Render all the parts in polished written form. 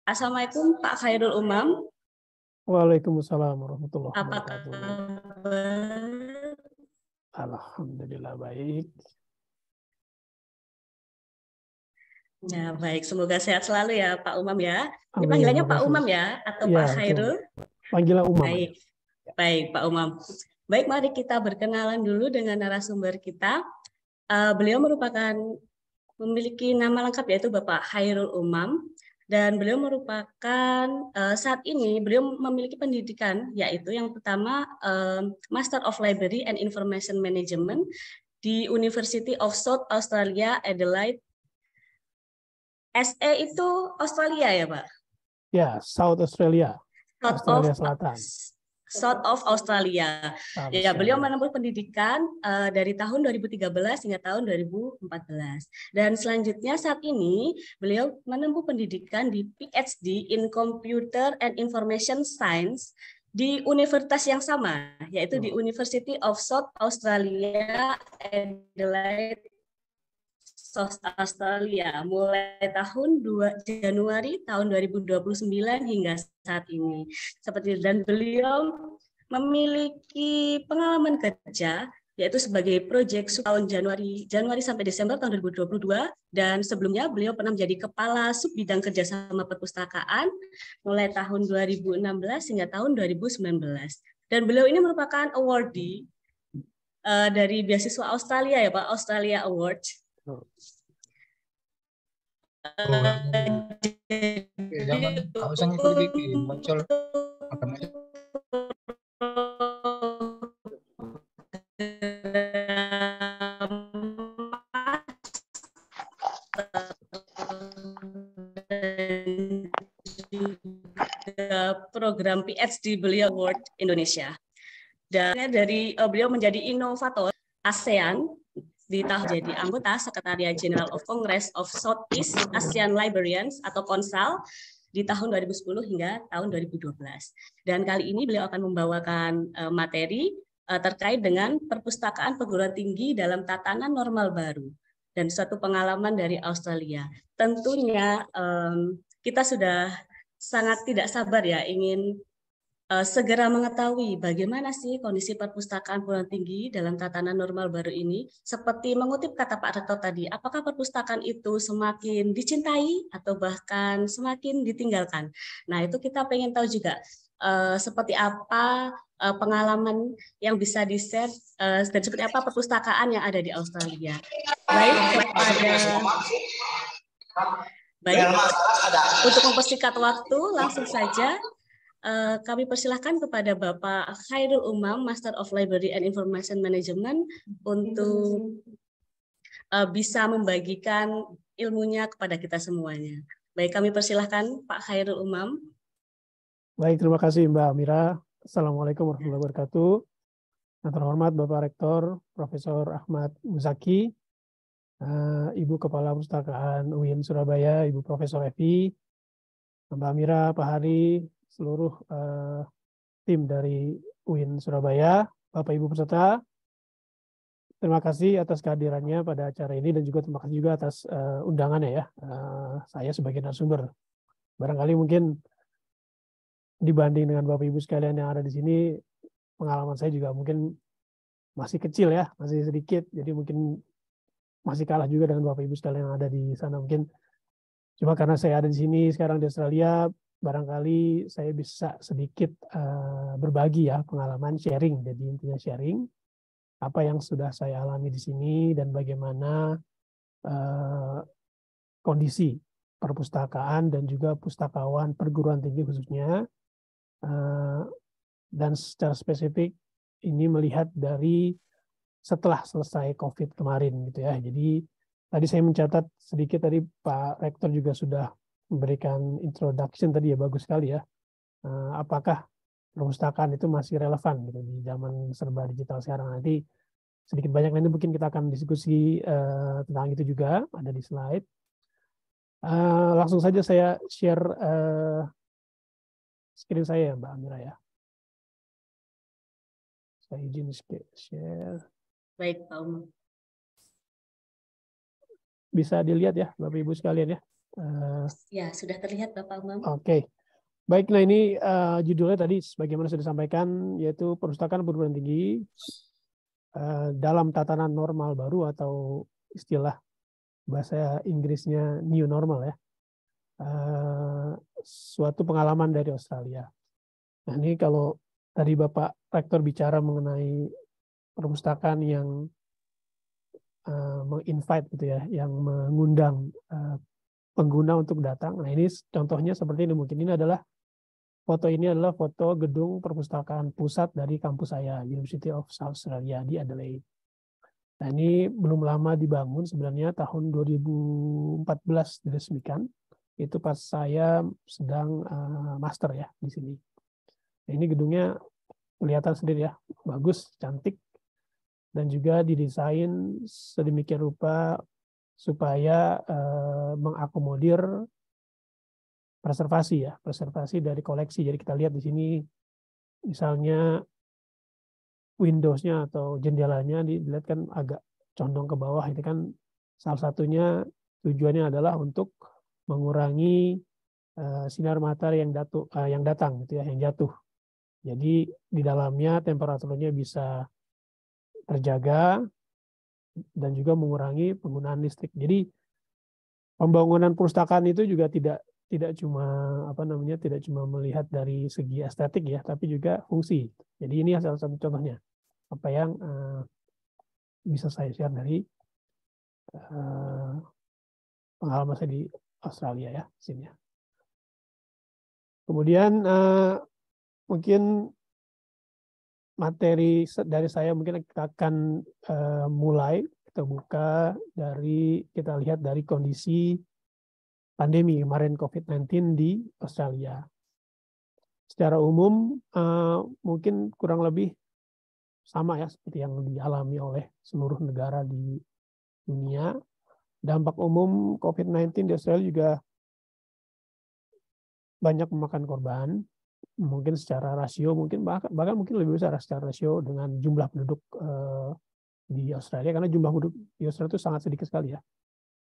Assalamualaikum Pak Khairul Umam. Waalaikumsalam warahmatullahi Apa wabarakatuh. kabar? Alhamdulillah baik. Ya, baik. Semoga sehat selalu ya Pak Umam ya. Ini Amin. panggilannya Pak Makasih. Umam ya atau Ya, Pak betul. Khairul? Panggilan Umam. Baik. Baik, Pak Umam. Baik, mari kita berkenalan dulu dengan narasumber kita. Beliau merupakan memiliki nama lengkap yaitu Bapak Khairul Umam, dan beliau merupakan saat ini beliau memiliki pendidikan yaitu yang pertama Master of Library and Information Management di University of South Australia Adelaide. SE itu Australia ya Pak? Ya, South Australia. Australia Selatan. South of Australia. Ya, beliau menempuh pendidikan dari tahun 2013 hingga tahun 2014. Dan selanjutnya saat ini beliau menempuh pendidikan di PhD in Computer and Information Science di universitas yang sama, yaitu di University of South Australia Adelaide, South Australia, mulai tahun Januari tahun 2029 hingga saat ini. Seperti dan beliau memiliki pengalaman kerja yaitu sebagai proyek tahun Januari sampai Desember tahun 2022, dan sebelumnya beliau pernah menjadi kepala sub bidang kerjasama perpustakaan mulai tahun 2016 hingga tahun 2019. Dan beliau ini merupakan awardee dari beasiswa Australia ya Pak, Australia Award. Jangan, kalau usah ngikut muncul program PhD beliau Award Indonesia. Dan dari beliau menjadi inovator ASEAN di tahun jadi anggota Sekretariat General of Congress of Southeast Asian Librarians atau Konsal di tahun 2010 hingga tahun 2012. Dan kali ini beliau akan membawakan materi terkait dengan perpustakaan perguruan tinggi dalam tatanan normal baru dan suatu pengalaman dari Australia. Tentunya kita sudah sangat tidak sabar ya ingin segera mengetahui bagaimana sih kondisi perpustakaan perguruan tinggi dalam tatanan normal baru ini. Seperti mengutip kata Pak Rektor tadi, apakah perpustakaan itu semakin dicintai atau bahkan semakin ditinggalkan? Nah, itu kita pengen tahu juga seperti apa pengalaman yang bisa di-share dan seperti apa perpustakaan yang ada di Australia. Baik, untuk mempersingkat waktu, langsung saja kami persilahkan kepada Bapak Khairul Umam, Master of Library and Information Management, untuk bisa membagikan ilmunya kepada kita semuanya. Baik, kami persilahkan Pak Khairul Umam. Baik, terima kasih Mbak Amira. Assalamualaikum warahmatullahi wabarakatuh. Yang terhormat Bapak Rektor Profesor Ahmad Muzaki, Ibu Kepala Perpustakaan UIN Surabaya, Ibu Profesor Evi, Mbak Amira, Pak Hari, seluruh tim dari UIN Surabaya, Bapak Ibu peserta, terima kasih atas kehadirannya pada acara ini dan juga terima kasih juga atas undangannya ya. Saya sebagai narasumber. Barangkali mungkin dibanding dengan Bapak Ibu sekalian yang ada di sini, pengalaman saya juga mungkin masih kecil ya, masih sedikit. Jadi mungkin masih kalah juga dengan Bapak Ibu sekalian yang ada di sana mungkin. Cuma karena saya ada di sini sekarang di Australia, barangkali saya bisa sedikit berbagi ya pengalaman sharing. Jadi intinya sharing apa yang sudah saya alami di sini dan bagaimana kondisi perpustakaan dan juga pustakawan perguruan tinggi khususnya, dan secara spesifik ini melihat dari setelah selesai COVID kemarin gitu ya. Jadi tadi saya mencatat sedikit, tadi Pak Rektor juga sudah memberikan introduction tadi ya, bagus sekali ya. Apakah perpustakaan itu masih relevan gitu di zaman serba digital sekarang? Nanti sedikit banyak nanti mungkin kita akan diskusi tentang itu juga, ada di slide. Langsung saja saya share screen saya ya Mbak Amira ya. Saya izin share. Baik, Pak Umam. Bisa dilihat ya Bapak Ibu sekalian ya. Ya, sudah terlihat Bapak Umam. Oke. Baik, nah ini judulnya tadi sebagaimana sudah disampaikan, yaitu perpustakaan perguruan tinggi dalam tatanan normal baru atau istilah bahasa Inggrisnya new normal ya. Suatu pengalaman dari Australia. Nah ini kalau tadi Bapak Rektor bicara mengenai perpustakaan yang menginvite gitu ya, yang mengundang pengguna untuk datang. Nah ini contohnya seperti ini, mungkin ini adalah foto gedung perpustakaan pusat dari kampus saya, University of South Australia di Adelaide. Nah ini belum lama dibangun, sebenarnya tahun 2014 diresmikan. Itu pas saya sedang master ya di sini. Nah, ini gedungnya kelihatan sendiri ya, bagus, cantik, dan juga didesain sedemikian rupa supaya mengakomodir preservasi dari koleksi. Jadi kita lihat di sini misalnya Windows-nya atau jendelanya dilihat kan agak condong ke bawah, itu kan salah satunya tujuannya adalah untuk mengurangi sinar matahari yang datang gitu ya, yang jatuh. Jadi di dalamnya temperaturnya bisa terjaga dan juga mengurangi penggunaan listrik. Jadi pembangunan perpustakaan itu juga tidak cuma melihat dari segi estetik ya, tapi juga fungsi. Jadi ini salah satu contohnya apa yang bisa saya share dari pengalaman saya di Australia ya, sini ya. Kemudian mungkin materi dari saya mungkin kita akan mulai kita buka dari, kita lihat dari kondisi pandemi kemarin COVID-19 di Australia. Secara umum mungkin kurang lebih sama ya seperti yang dialami oleh seluruh negara di dunia. Dampak umum COVID-19 di Australia juga banyak memakan korban. Mungkin secara rasio, bahkan mungkin lebih besar secara rasio dengan jumlah penduduk di Australia, karena jumlah penduduk di Australia itu sangat sedikit sekali ya,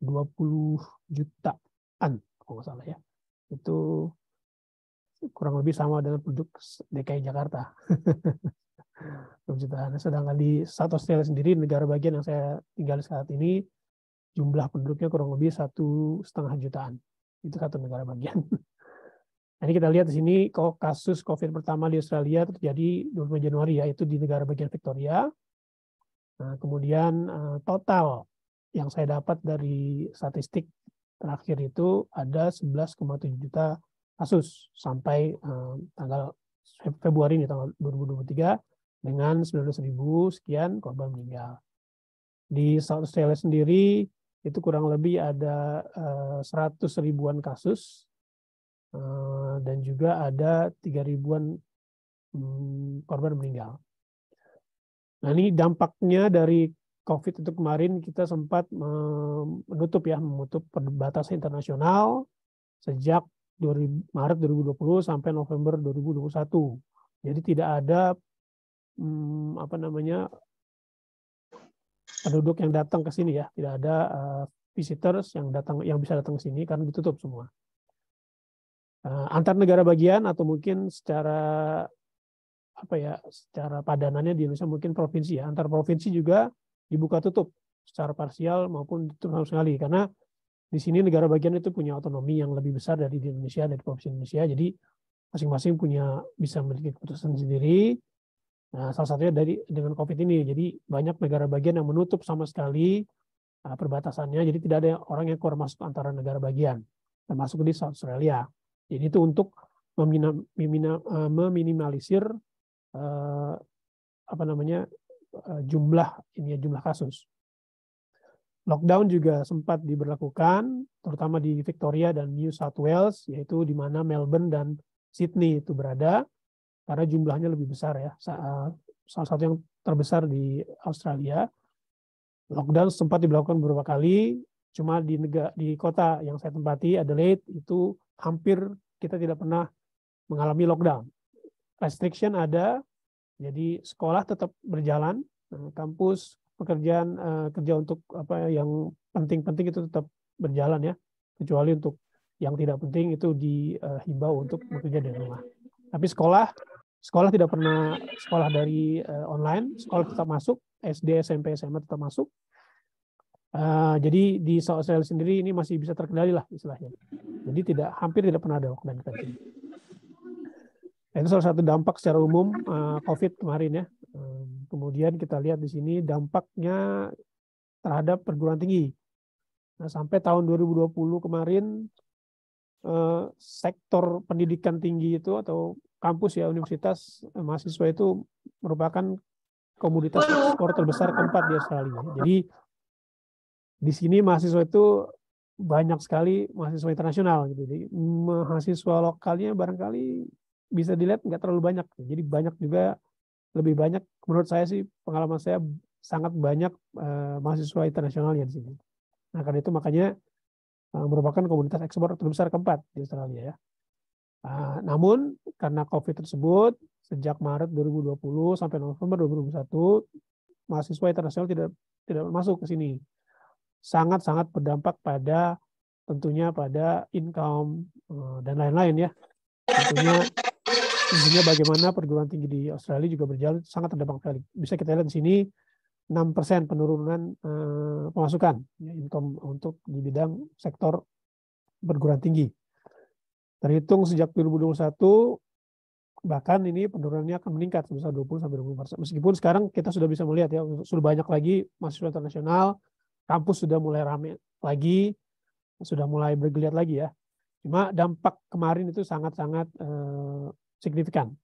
20 jutaan kalau nggak salah ya, itu kurang lebih sama dengan penduduk DKI Jakarta. 20 jutaan. Sedangkan di South Australia sendiri, negara bagian yang saya tinggal saat ini, jumlah penduduknya kurang lebih 1,5 jutaan. Itu satu negara bagian. Ini kita lihat di sini kasus COVID pertama di Australia terjadi 25 Januari, yaitu di negara bagian Victoria. Nah, kemudian total yang saya dapat dari statistik terakhir itu ada 11,7 juta kasus sampai tanggal Februari ini, tanggal 2023, dengan 19.000 sekian korban meninggal. Di South Australia sendiri itu kurang lebih ada 100 ribuan kasus, dan juga ada 3 ribuan korban meninggal. Nah ini dampaknya dari COVID itu kemarin kita sempat menutup perbatasan internasional sejak Maret 2020 sampai November 2021. Jadi tidak ada penduduk yang datang ke sini ya, tidak ada visitors yang bisa datang ke sini karena ditutup semua. Antar negara bagian atau mungkin secara padanannya di Indonesia mungkin provinsi ya, antar provinsi juga dibuka tutup secara parsial maupun ditutup sama sekali, karena di sini negara bagian itu punya otonomi yang lebih besar dari di Indonesia, dari provinsi Indonesia, jadi masing-masing bisa memiliki keputusan sendiri. Nah, salah satunya dengan COVID ini, jadi banyak negara bagian yang menutup sama sekali perbatasannya, jadi tidak ada orang yang keluar masuk antara negara bagian, termasuk di South Australia. Jadi itu untuk meminimalisir jumlah kasus. Lockdown juga sempat diberlakukan, terutama di Victoria dan New South Wales, yaitu di mana Melbourne dan Sydney itu berada, karena jumlahnya lebih besar ya. Salah satu yang terbesar di Australia. Lockdown sempat diberlakukan beberapa kali, cuma di kota yang saya tempati, Adelaide, itu hampir kita tidak pernah mengalami lockdown. Restriction ada, jadi sekolah tetap berjalan, kampus, pekerjaan kerja untuk yang penting-penting itu tetap berjalan ya. kecuali untuk yang tidak penting itu dihimbau untuk bekerja dari rumah. Tapi sekolah tidak pernah sekolah dari online, sekolah tetap masuk, SD, SMP, SMA tetap masuk. Jadi di Australia sendiri ini masih bisa terkendali lah istilahnya. Jadi hampir tidak pernah ada lockdown kayak gini. Itu salah satu dampak secara umum COVID kemarin ya. Kemudian kita lihat di sini dampaknya terhadap perguruan tinggi. Nah, sampai tahun 2020 kemarin sektor pendidikan tinggi itu atau kampus ya universitas mahasiswa itu merupakan komoditas ekspor terbesar keempat di Australia. Jadi di sini mahasiswa itu banyak sekali mahasiswa internasional gitu. Jadi mahasiswa lokalnya barangkali bisa dilihat nggak terlalu banyak. Jadi banyak juga, lebih banyak menurut saya sih, pengalaman saya sangat banyak mahasiswa internasionalnya di sini. Nah karena itu makanya merupakan komoditas ekspor terbesar keempat di Australia ya. Namun karena COVID tersebut sejak Maret 2020 sampai November 2021 mahasiswa internasional tidak masuk ke sini. Sangat-sangat berdampak tentunya pada income dan lain-lain ya. Tentunya bagaimana perguruan tinggi di Australia juga berjalan sangat terdampak sekali. Bisa kita lihat di sini 6% penurunan pemasukan ya, income untuk di bidang sektor perguruan tinggi. Terhitung sejak 2021 bahkan ini penurunannya akan meningkat sebesar 20-20%. Meskipun sekarang kita sudah bisa melihat ya, sudah banyak lagi mahasiswa internasional, kampus sudah mulai ramai lagi, sudah mulai bergeliat lagi ya. Cuma dampak kemarin itu sangat-sangat signifikan.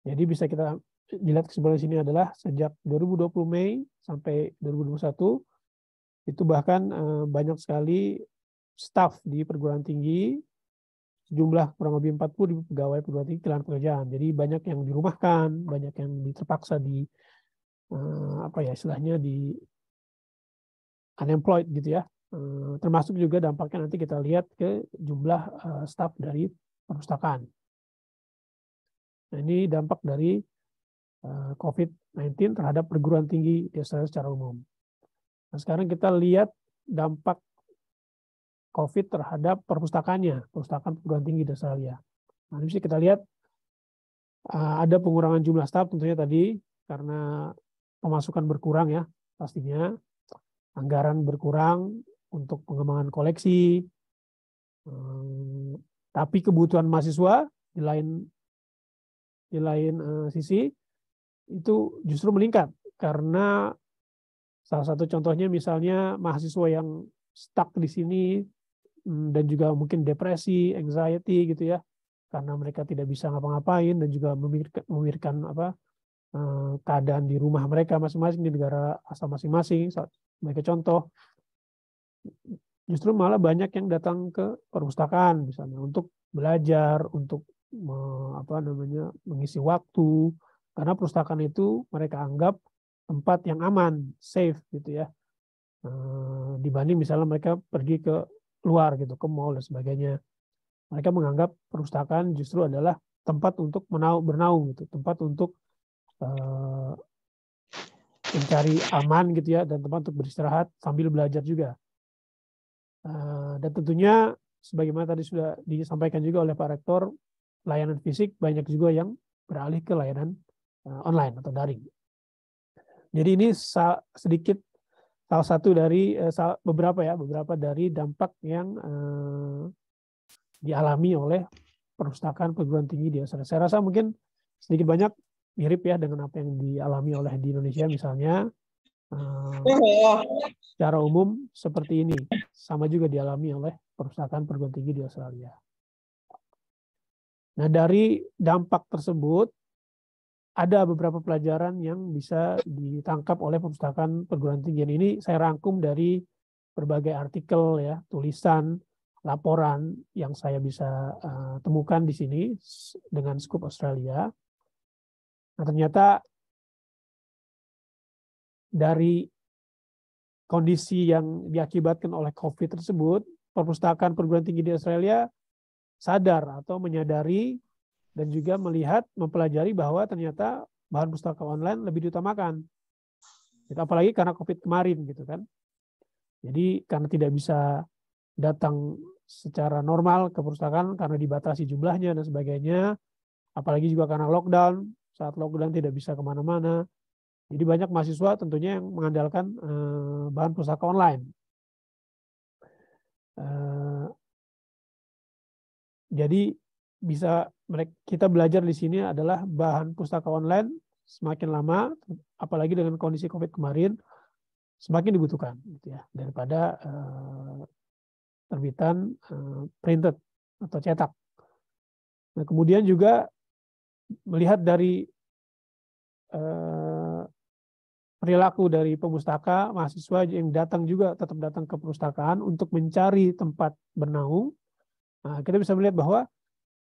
Jadi bisa kita dilihat kesimpulan sini adalah sejak 2020 Mei sampai 2021 itu bahkan banyak sekali staf di perguruan tinggi, jumlah kurang lebih 40.000 pegawai perguruan tinggi kehilangan pekerjaan. Jadi banyak yang dirumahkan, banyak yang terpaksa di istilahnya di unemployed gitu ya. Termasuk juga dampaknya nanti kita lihat ke jumlah staf dari perpustakaan. Nah, ini dampak dari COVID-19 terhadap perguruan tinggi di Australia secara umum. Nah, sekarang kita lihat dampak COVID terhadap perpustakaannya, perpustakaan perguruan tinggi di Australia. Nah, ini bisa kita lihat ada pengurangan jumlah staf tentunya tadi karena pemasukan berkurang ya pastinya, anggaran berkurang untuk pengembangan koleksi, tapi kebutuhan mahasiswa di lain sisi itu justru meningkat karena salah satu contohnya misalnya mahasiswa yang stuck di sini dan juga mungkin depresi, anxiety gitu ya, karena mereka tidak bisa ngapa-ngapain dan juga memikirkan keadaan di rumah mereka masing-masing, di negara asal masing-masing. Sebagai contoh, justru malah banyak yang datang ke perpustakaan misalnya untuk belajar, untuk mengisi waktu, karena perpustakaan itu mereka anggap tempat yang aman, safe gitu ya, dibanding misalnya mereka pergi ke luar gitu, ke mall dan sebagainya. Mereka menganggap perpustakaan justru adalah tempat untuk bernaung gitu, tempat untuk mencari aman gitu ya, dan tempat untuk beristirahat sambil belajar juga. Dan tentunya sebagaimana tadi sudah disampaikan juga oleh Pak Rektor, layanan fisik banyak juga yang beralih ke layanan online atau daring. Jadi ini sedikit salah satu dari beberapa dari dampak yang dialami oleh perpustakaan perguruan tinggi di Australia. Saya rasa mungkin sedikit banyak mirip ya dengan apa yang dialami oleh di Indonesia misalnya. Secara umum seperti ini, sama juga dialami oleh perpustakaan perguruan tinggi di Australia. Nah, dari dampak tersebut ada beberapa pelajaran yang bisa ditangkap oleh perpustakaan perguruan tinggi. Ini saya rangkum dari berbagai artikel ya, tulisan, laporan yang saya bisa temukan di sini dengan Scoop Australia. Nah, ternyata dari kondisi yang diakibatkan oleh COVID tersebut, perpustakaan perguruan tinggi di Australia sadar atau menyadari dan juga melihat, mempelajari bahwa ternyata bahan pustaka online lebih diutamakan. Apalagi karena COVID kemarin gitu kan. Jadi karena tidak bisa datang secara normal ke perpustakaan karena dibatasi jumlahnya dan sebagainya. Apalagi juga karena lockdown, saat lockdown tidak bisa kemana-mana. Jadi banyak mahasiswa tentunya yang mengandalkan bahan pustaka online. Jadi kita belajar di sini adalah bahan pustaka online semakin lama, apalagi dengan kondisi COVID kemarin, semakin dibutuhkan, gitu ya, daripada terbitan printed atau cetak. Nah, kemudian juga melihat dari perilaku dari pemustaka, mahasiswa yang datang juga tetap datang ke perpustakaan untuk mencari tempat bernaung. Nah, kita bisa melihat bahwa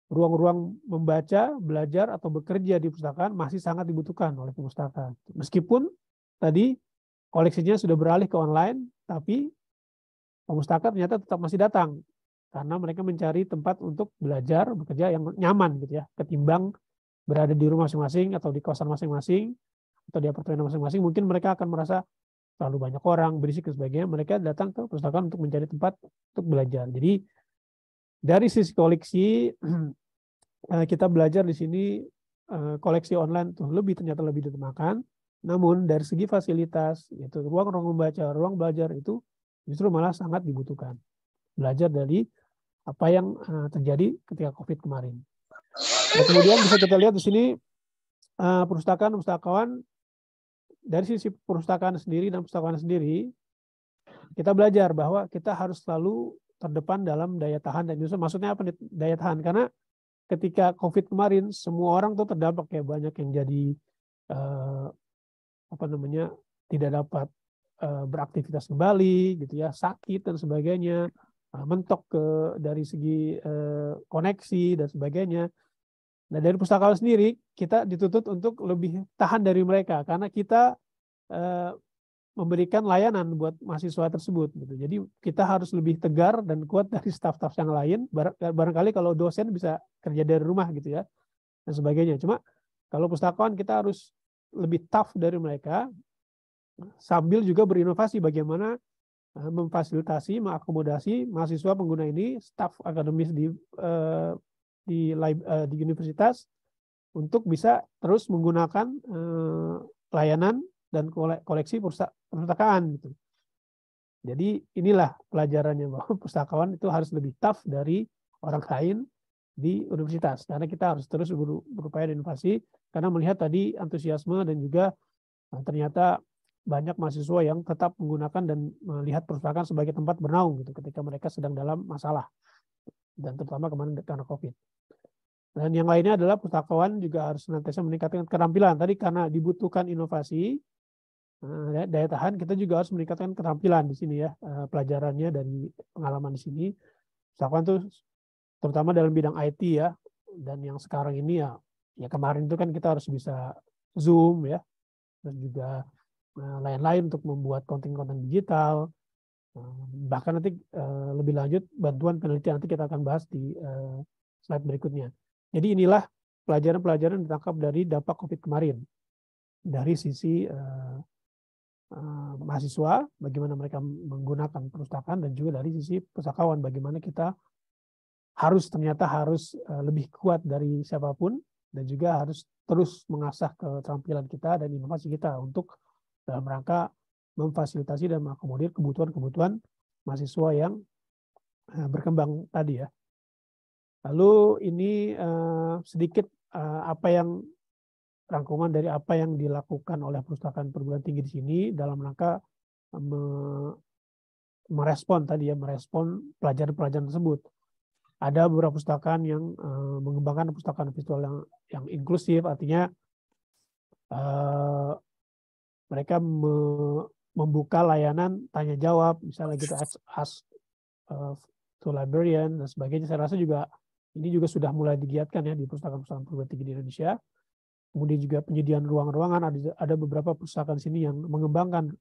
ruang-ruang membaca, belajar, atau bekerja di perpustakaan masih sangat dibutuhkan oleh pemustaka. Meskipun tadi koleksinya sudah beralih ke online, tapi pemustaka ternyata tetap masih datang karena mereka mencari tempat untuk belajar, bekerja yang nyaman gitu ya, ketimbang berada di rumah masing-masing atau di kosan masing-masing atau di apartemen masing-masing. Mungkin mereka akan merasa terlalu banyak orang, berisik dan sebagainya. Mereka datang ke perpustakaan untuk mencari tempat untuk belajar. Jadi dari sisi koleksi kita belajar di sini koleksi online tuh ternyata lebih ditemakan. Namun dari segi fasilitas, yaitu ruang-ruang membaca, ruang belajar itu justru malah sangat dibutuhkan. Belajar dari apa yang terjadi ketika COVID kemarin. Nah, kemudian bisa kita lihat di sini pustakawan dari sisi perpustakaan sendiri dan pustakawan sendiri, kita belajar bahwa kita harus selalu terdepan dalam daya tahan dan justru maksudnya apa nih daya tahan? Karena ketika COVID kemarin semua orang tuh terdampak ya, banyak yang jadi tidak dapat beraktivitas kembali gitu ya, sakit dan sebagainya, mentok dari segi koneksi dan sebagainya. Nah, dari pustakawan sendiri kita dituntut untuk lebih tahan dari mereka karena kita memberikan layanan buat mahasiswa tersebut gitu. Jadi kita harus lebih tegar dan kuat dari staf-staf yang lain. Barangkali kalau dosen bisa kerja dari rumah gitu ya dan sebagainya. Cuma kalau pustakawan kita harus lebih tough dari mereka sambil juga berinovasi bagaimana memfasilitasi, mengakomodasi mahasiswa pengguna ini, staf akademis di universitas untuk bisa terus menggunakan layanan dan koleksi perpustakaan gitu. Jadi inilah pelajarannya bahwa pustakawan itu harus lebih tough dari orang lain di universitas karena kita harus terus berupaya inovasi karena melihat tadi antusiasme dan juga ternyata banyak mahasiswa yang tetap menggunakan dan melihat perpustakaan sebagai tempat bernaung gitu ketika mereka sedang dalam masalah dan terutama kemarin karena COVID. Dan yang lainnya adalah pustakawan juga harus senantiasa meningkatkan keterampilan. Tadi karena dibutuhkan inovasi, daya tahan, kita juga harus meningkatkan keterampilan di sini ya. Pelajarannya dari pengalaman di sini. Pustakawan itu terutama dalam bidang IT ya. Dan yang sekarang ini ya kemarin itu kan kita harus bisa Zoom ya. Dan juga lain-lain untuk membuat konten-konten digital. Bahkan nanti lebih lanjut bantuan penelitian nanti kita akan bahas di slide berikutnya. Jadi inilah pelajaran-pelajaran ditangkap dari dampak COVID kemarin. Dari sisi mahasiswa, bagaimana mereka menggunakan perpustakaan, dan juga dari sisi pustakawan, bagaimana kita ternyata harus lebih kuat dari siapapun, dan juga harus terus mengasah keterampilan kita dan inovasi kita untuk dalam rangka memfasilitasi dan mengakomodir kebutuhan-kebutuhan mahasiswa yang berkembang tadi ya. Lalu ini sedikit apa yang rangkuman dari apa yang dilakukan oleh perpustakaan perguruan tinggi di sini dalam rangka merespon pelajaran-pelajaran tersebut. Ada beberapa perpustakaan yang mengembangkan perpustakaan virtual yang inklusif, artinya mereka membuka layanan tanya jawab, misalnya gitu ask to librarian dan sebagainya. Saya rasa juga ini juga sudah mulai digiatkan ya di perpustakaan-perpustakaan perguruan tinggi di Indonesia. Kemudian juga penyediaan ruang-ruangan, ada beberapa perpustakaan sini yang mengembangkan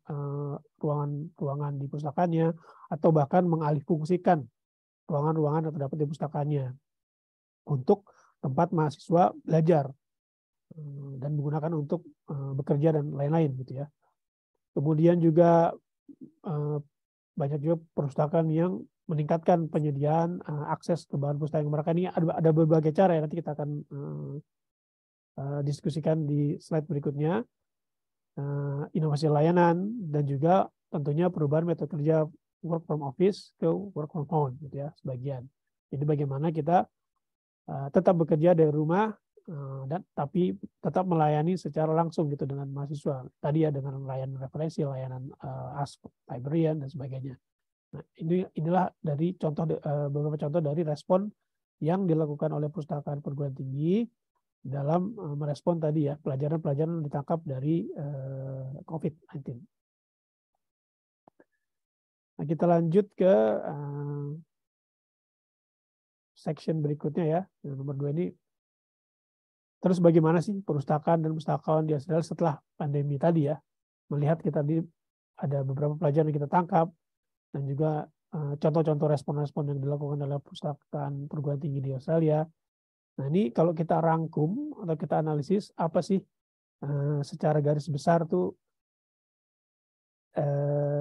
ruangan di perpustakaannya atau bahkan mengalihfungsikan ruangan-ruangan yang terdapat di perpustakaannya untuk tempat mahasiswa belajar dan menggunakan untuk bekerja dan lain-lain gitu ya. Kemudian juga banyak juga perpustakaan yang meningkatkan penyediaan akses ke bahan pustaka yang mereka ini ada berbagai cara ya, nanti kita akan diskusikan di slide berikutnya. Inovasi layanan dan juga tentunya perubahan metode kerja work from office ke work from home gitu ya sebagian. Jadi bagaimana kita tetap bekerja dari rumah dan tapi tetap melayani secara langsung gitu dengan mahasiswa. Tadi ya dengan layanan referensi, layanan librarian dan sebagainya. Nah, inilah dari beberapa contoh dari respon yang dilakukan oleh perpustakaan perguruan tinggi dalam merespon tadi ya pelajaran-pelajaran yang ditangkap dari COVID-19. Nah, kita lanjut ke section berikutnya ya, yang nomor 2 ini. Terus bagaimana sih perpustakaan dan pustakawan di Australia setelah pandemi tadi ya? Melihat kita ada beberapa pelajaran yang kita tangkap dan juga contoh-contoh respon-respon yang dilakukan oleh perpustakaan perguruan tinggi di Australia. Nah ini kalau kita rangkum atau kita analisis apa sih secara garis besar tuh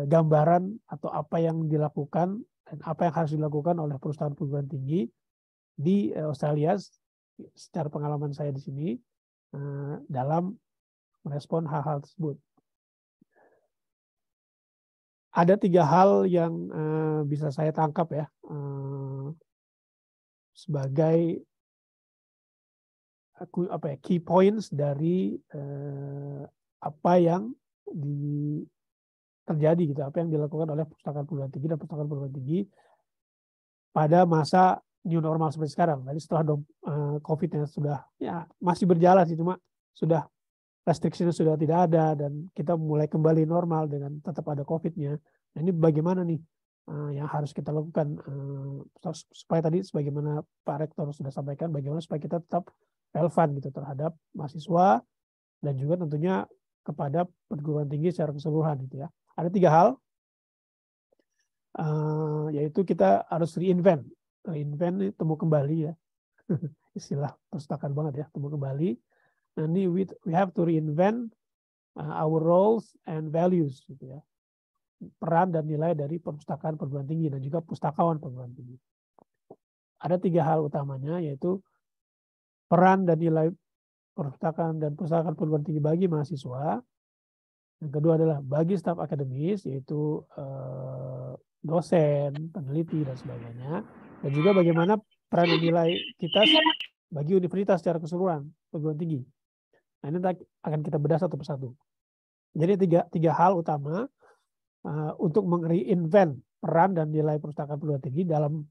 gambaran atau apa yang dilakukan dan apa yang harus dilakukan oleh perusahaan perguruan tinggi di Australia secara pengalaman saya di sini dalam merespon hal-hal tersebut. Ada 3 hal yang bisa saya tangkap ya sebagai key points dari apa yang terjadi gitu, apa yang dilakukan oleh perpustakaan perguruan tinggi dan perpustakaan perguruan tinggi pada masa new normal seperti sekarang. Jadi setelah COVID-nya sudah ya masih berjalan sih, cuma sudah restriksinya sudah tidak ada dan kita mulai kembali normal dengan tetap ada COVID-nya. Nah ini bagaimana nih yang harus kita lakukan supaya tadi sebagaimana Pak Rektor sudah sampaikan, bagaimana supaya kita tetap relevan gitu terhadap mahasiswa dan juga tentunya kepada perguruan tinggi secara keseluruhan gitu ya. Ada 3 hal, yaitu kita harus reinvent temu kembali ya, istilah perpustakaan banget ya, temu kembali. Nanti we have to reinvent our roles and values gitu ya, peran dan nilai dari perpustakaan perguruan tinggi dan juga pustakawan perguruan tinggi. Ada 3 hal utamanya, yaitu peran dan nilai perpustakaan dan pustakawan perguruan tinggi bagi mahasiswa. Yang kedua adalah bagi staf akademis, yaitu dosen, peneliti dan sebagainya. Dan juga bagaimana peran dan nilai kita bagi universitas secara keseluruhan perguruan tinggi. Nah, ini akan kita bedah satu persatu. Jadi tiga hal utama untuk meng-reinvent peran dan nilai perpustakaan perguruan tinggi dalam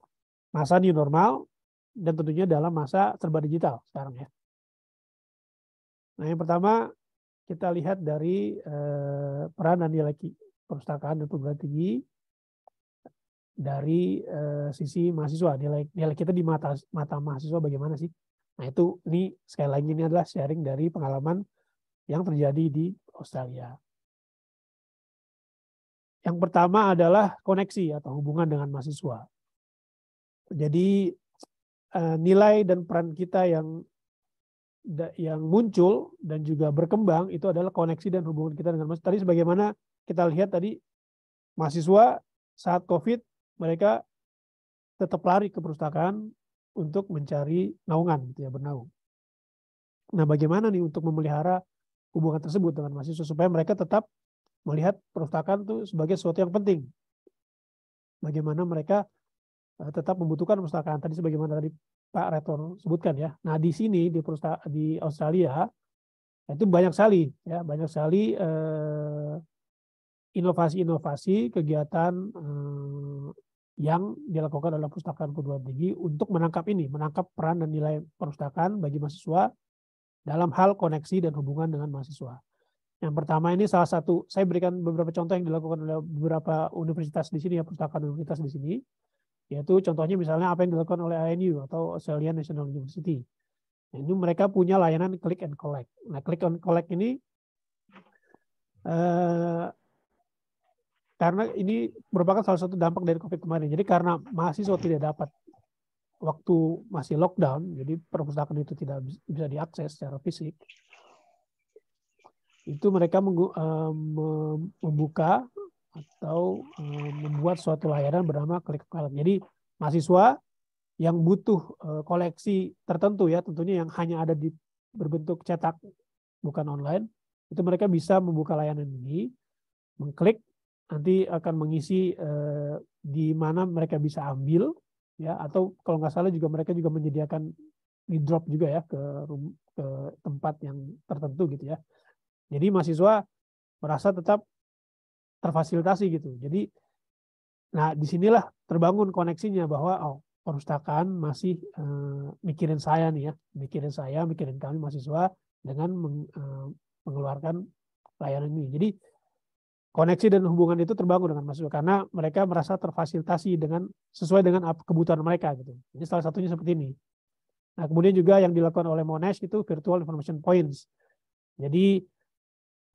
masa new normal dan tentunya dalam masa serba digital sekarang ya. Nah, yang pertama kita lihat dari peran dan nilai perpustakaan dan perguruan tinggi dari sisi mahasiswa. Nilai kita di mata mahasiswa bagaimana sih? Nah ini sekali lagi ini adalah sharing dari pengalaman yang terjadi di Australia. Yang pertama adalah koneksi atau hubungan dengan mahasiswa. Jadi nilai dan peran kita yang muncul dan juga berkembang itu adalah koneksi dan hubungan kita dengan mahasiswa. Tadi sebagaimana kita lihat tadi, mahasiswa saat COVID mereka tetap lari ke perpustakaan untuk mencari naungan gitu ya, bernaung. Nah, bagaimana nih untuk memelihara hubungan tersebut dengan mahasiswa supaya mereka tetap melihat perpustakaan itu sebagai sesuatu yang penting. Bagaimana mereka tetap membutuhkan perpustakaan tadi sebagaimana tadi Pak Rektor sebutkan ya. Nah, di sini di Australia itu banyak sekali inovasi-inovasi kegiatan yang dilakukan oleh perpustakaan perguruan tinggi untuk menangkap peran dan nilai perpustakaan bagi mahasiswa dalam hal koneksi dan hubungan dengan mahasiswa. Yang pertama ini salah satu, saya berikan beberapa contoh yang dilakukan oleh beberapa universitas di sini ya, perpustakaan universitas di sini, yaitu contohnya misalnya apa yang dilakukan oleh ANU atau Australian National University. Nah, ini mereka punya layanan click and collect. Nah, click and collect ini karena ini merupakan salah satu dampak dari COVID kemarin. Jadi karena mahasiswa tidak dapat waktu masih lockdown, jadi perpustakaan itu tidak bisa diakses secara fisik, itu mereka membuka atau membuat suatu layanan bernama Klik Pilot. Jadi mahasiswa yang butuh koleksi tertentu ya, tentunya yang hanya ada di berbentuk cetak bukan online, itu mereka bisa membuka layanan ini, mengklik, nanti akan mengisi di mana mereka bisa ambil ya, atau kalau nggak salah juga mereka juga menyediakan di drop juga ya ke tempat yang tertentu gitu ya. Jadi mahasiswa merasa tetap terfasilitasi gitu. Jadi, nah disinilah terbangun koneksinya bahwa perpustakaan masih mikirin saya nih ya, mikirin kami mahasiswa dengan mengeluarkan layanan ini. Jadi koneksi dan hubungan itu terbangun dengan mahasiswa karena mereka merasa terfasilitasi dengan sesuai dengan kebutuhan mereka gitu. Jadi salah satunya seperti ini. Nah, kemudian juga yang dilakukan oleh Monash itu virtual information points. Jadi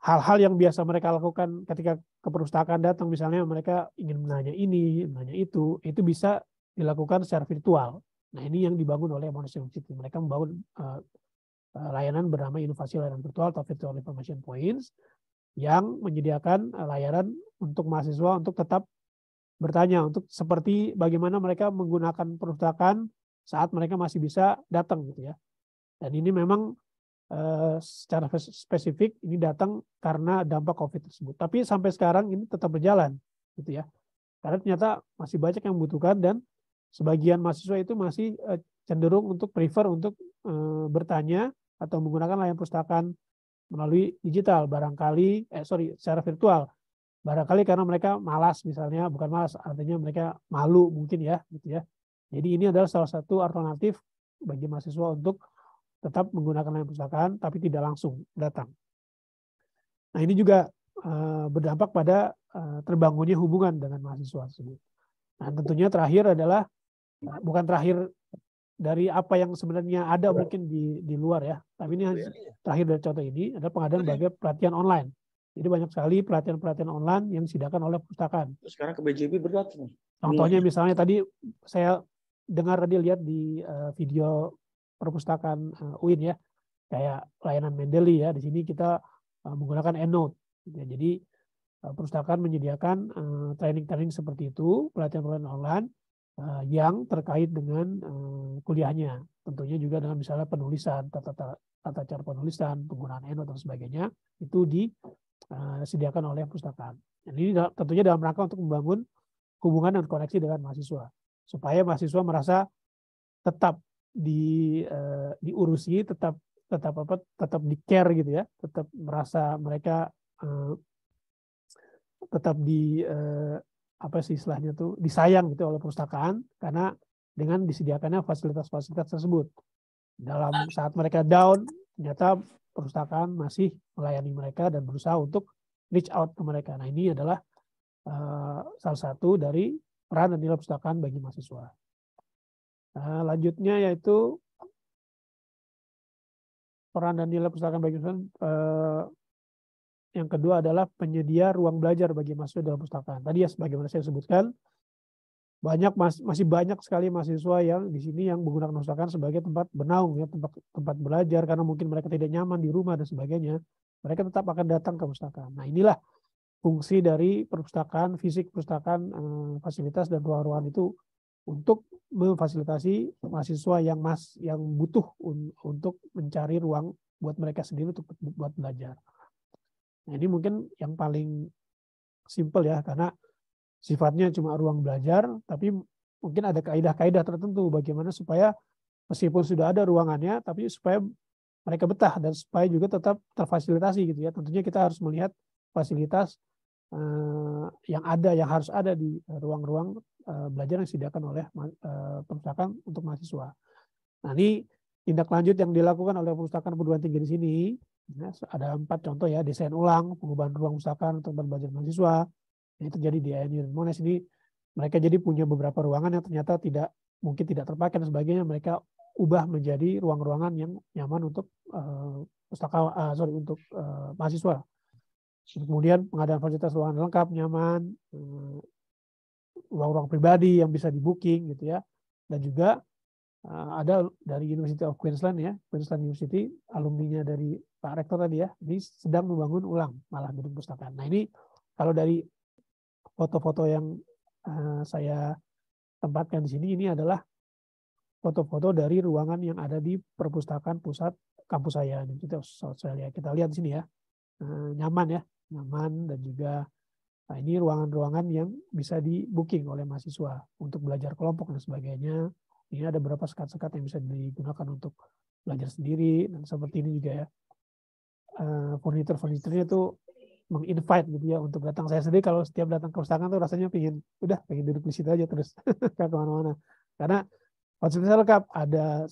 hal-hal yang biasa mereka lakukan ketika ke perpustakaan datang, misalnya mereka ingin menanya ini, menanya itu bisa dilakukan secara virtual. Nah, ini yang dibangun oleh Monash University. Mereka membangun layanan bernama inovasi layanan virtual atau virtual information points yang menyediakan layanan untuk mahasiswa untuk tetap bertanya, untuk seperti bagaimana mereka menggunakan perpustakaan saat mereka masih bisa datang gitu ya. Dan ini memang secara spesifik ini datang karena dampak COVID tersebut. Tapi sampai sekarang ini tetap berjalan gitu ya. Karena ternyata masih banyak yang membutuhkan dan sebagian mahasiswa itu masih cenderung untuk prefer untuk bertanya atau menggunakan layanan perpustakaan melalui digital, secara virtual. Barangkali karena mereka malas misalnya, bukan malas, artinya mereka malu mungkin ya gitu ya. Jadi ini adalah salah satu alternatif bagi mahasiswa untuk tetap menggunakan layanan perpustakaan tapi tidak langsung datang. Nah, ini juga berdampak pada terbangunnya hubungan dengan mahasiswa tersebut. Nah, tentunya terakhir adalah bukan terakhir dari apa yang sebenarnya ada mungkin di luar ya, tapi ini terakhir dari contoh ini adalah pengadaan sebagai pelatihan online. Jadi banyak sekali pelatihan-pelatihan online yang disediakan oleh perpustakaan. Sekarang ke BJB berat nih. Contohnya misalnya tadi saya dengar tadi lihat di video perpustakaan UIN ya, kayak layanan Mendeley ya. Di sini kita menggunakan EndNote. Ya, jadi perpustakaan menyediakan training-training seperti itu, pelatihan-pelatihan online yang terkait dengan kuliahnya. Tentunya juga dengan misalnya penulisan, tata cara penulisan, penggunaan EndNote dan sebagainya, itu disediakan oleh perpustakaan. Dan ini tentunya dalam rangka untuk membangun hubungan dan koneksi dengan mahasiswa, supaya mahasiswa merasa tetap diurusi, tetap di care gitu ya, tetap merasa mereka tetap istilahnya tuh disayang gitu oleh perpustakaan karena dengan disediakannya fasilitas-fasilitas tersebut. Dalam saat mereka down, ternyata perpustakaan masih melayani mereka dan berusaha untuk reach out ke mereka. Nah, ini adalah salah satu dari peran dan nilai perpustakaan bagi mahasiswa. Lanjutnya yaitu peran dan nilai perpustakaan bagi mahasiswa. Yang kedua adalah penyedia ruang belajar bagi mahasiswa dalam perpustakaan. Tadi ya sebagaimana saya sebutkan, masih banyak sekali mahasiswa yang di sini yang menggunakan perpustakaan sebagai tempat bernaung ya, tempat belajar karena mungkin mereka tidak nyaman di rumah dan sebagainya. Mereka tetap akan datang ke perpustakaan. Nah, inilah fungsi dari perpustakaan, fisik perpustakaan, fasilitas dan ruang-ruangan itu untuk memfasilitasi mahasiswa yang butuh untuk mencari ruang buat mereka sendiri untuk buat belajar. Nah, ini mungkin yang paling simpel ya, karena sifatnya cuma ruang belajar, tapi mungkin ada kaidah-kaidah tertentu bagaimana supaya meskipun sudah ada ruangannya, tapi supaya mereka betah dan supaya juga tetap terfasilitasi gitu ya. Tentunya kita harus melihat fasilitas yang harus ada di ruang-ruang belajar yang disediakan oleh perpustakaan untuk mahasiswa. Nah, ini tindak lanjut yang dilakukan oleh perpustakaan perguruan tinggi di sini. Ya, ada 4 contoh ya: desain ulang, pengubahan ruang perpustakaan untuk belajar mahasiswa. Ini terjadi di ANU dan Monash. Ini mereka jadi punya beberapa ruangan yang ternyata mungkin tidak terpakai dan sebagainya. Mereka ubah menjadi ruang-ruangan yang nyaman untuk mahasiswa. Kemudian pengadaan fasilitas ruangan lengkap, nyaman, ruang-ruang pribadi yang bisa di-booking gitu ya. Dan juga ada dari University of Queensland ya, Queensland University, alumninya dari Pak Rektor tadi ya, ini sedang membangun ulang malah gedung perpustakaan. Nah, ini kalau dari foto-foto yang saya tempatkan di sini ini adalah foto-foto dari ruangan yang ada di perpustakaan pusat kampus saya. Kita lihat di sini ya, nyaman ya, nyaman, dan juga ini ruangan-ruangan yang bisa di booking oleh mahasiswa untuk belajar kelompok dan sebagainya. Ini ada beberapa sekat-sekat yang bisa digunakan untuk belajar sendiri, dan seperti ini juga ya. Furniture-furniturnya itu menginvite gitu ya untuk datang. Saya sendiri kalau setiap datang ke perpustakaan tuh rasanya pengen duduk di situ aja terus nggak kemana-mana. Karena fasilitasnya lengkap, ada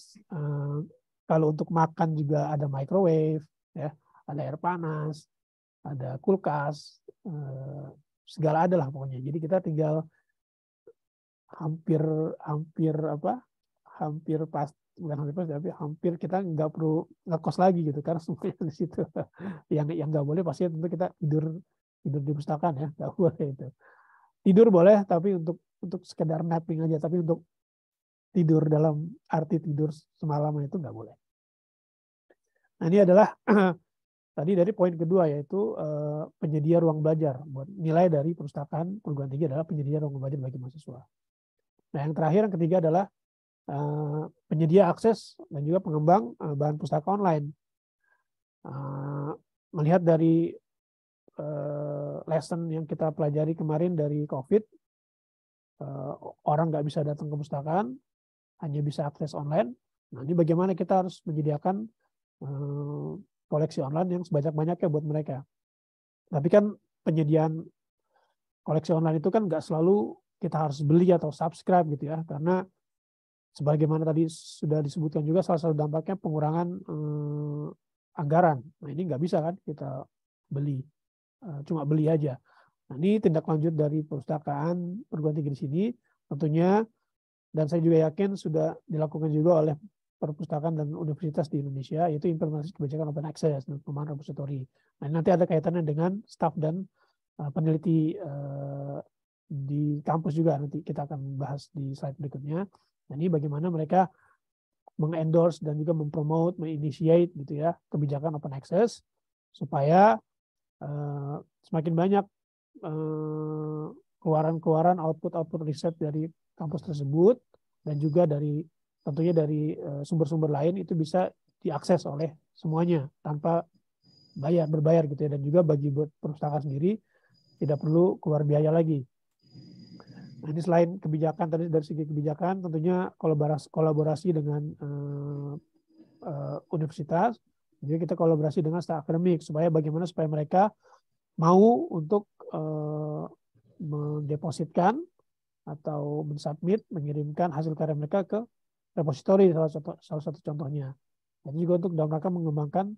kalau untuk makan juga ada microwave, ya, ada air panas, ada kulkas, segala ada lah pokoknya. Jadi kita tinggal hampir kita nggak perlu ngekos lagi gitu karena semuanya di situ. Yang nggak boleh pasti tentu kita tidur di perpustakaan ya, nggak boleh itu. Tidur boleh tapi untuk sekedar napping aja, tapi untuk tidur dalam arti tidur semalaman itu nggak boleh. Nah ini adalah tadi dari poin kedua, yaitu penyedia ruang belajar. Buat nilai dari perpustakaan perguruan tinggi adalah penyedia ruang belajar bagi mahasiswa. Nah yang terakhir, yang ketiga adalah penyedia akses dan juga pengembang bahan pustaka online. Melihat dari lesson yang kita pelajari kemarin dari COVID, orang nggak bisa datang ke perpustakaan, hanya bisa akses online. Nah ini bagaimana kita harus menyediakan koleksi online yang sebanyak-banyaknya buat mereka. Tapi kan penyediaan koleksi online itu kan nggak selalu kita harus beli atau subscribe gitu ya, karena sebagaimana tadi sudah disebutkan juga salah satu dampaknya pengurangan anggaran. Nah ini nggak bisa kan kita beli, cuma beli aja. Nah ini tindak lanjut dari perpustakaan perguruan tinggi di sini tentunya, dan saya juga yakin sudah dilakukan juga oleh perpustakaan dan universitas di Indonesia, yaitu implementasi kebijakan open access dan pengembangan repository. Nah nanti ada kaitannya dengan staf dan peneliti di kampus juga, nanti kita akan bahas di slide berikutnya. Nah, ini bagaimana mereka mengendorse dan juga mempromote, menginitiate gitu ya kebijakan open access supaya semakin banyak keluaran-keluaran output riset dari kampus tersebut dan juga tentunya dari sumber-sumber lain itu bisa diakses oleh semuanya tanpa berbayar gitu ya, dan juga bagi perpustakaan sendiri tidak perlu keluar biaya lagi. Nah, ini selain kebijakan tadi, dari segi kebijakan tentunya kolaborasi dengan universitas, juga kita kolaborasi dengan staf akademik supaya mereka mau untuk mendepositkan atau mensubmit, mengirimkan hasil karya mereka ke repository, salah satu contohnya. Dan juga untuk dalam rangka mengembangkan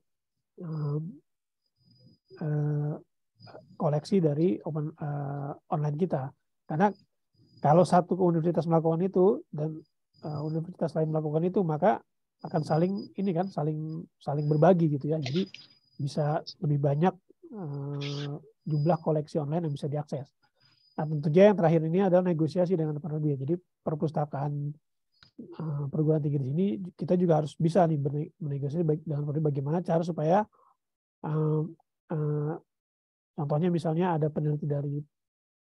koleksi dari online kita. Karena kalau satu universitas melakukan itu dan universitas lain melakukan itu, maka akan saling berbagi gitu ya. Jadi bisa lebih banyak jumlah koleksi online yang bisa diakses. Nah, tentunya yang terakhir ini adalah negosiasi dengan penerbit. Jadi perpustakaan perguruan tinggi di sini kita juga harus bisa nih bernegosiasi dengan penerbit bagaimana cara supaya contohnya misalnya ada peneliti dari